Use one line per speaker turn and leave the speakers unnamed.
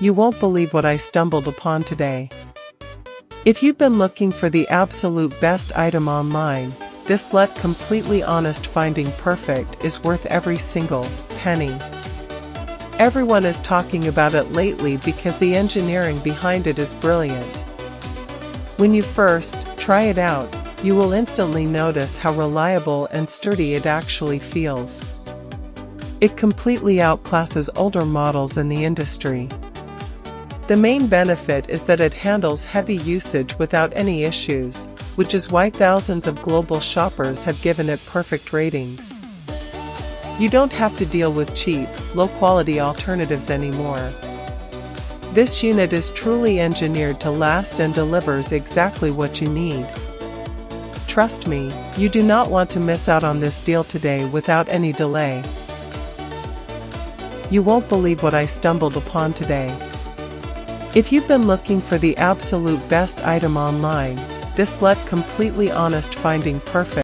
You won't believe what I stumbled upon today. If you've been looking for the absolute best item online, this completely honest finding perfect is worth every single penny. Everyone is talking about it lately because the engineering behind it is brilliant. When you first try it out, you will instantly notice how reliable and sturdy it actually feels. It completely outclasses older models in the industry. The main benefit is that it handles heavy usage without any issues, which is why thousands of global shoppers have given it perfect ratings. You don't have to deal with cheap, low-quality alternatives anymore. This unit is truly engineered to last and delivers exactly what you need. Trust me, you do not want to miss out on this deal today without any delay. You won't believe what I stumbled upon today. If you've been looking for the absolute best item online, this completely honest finding perfect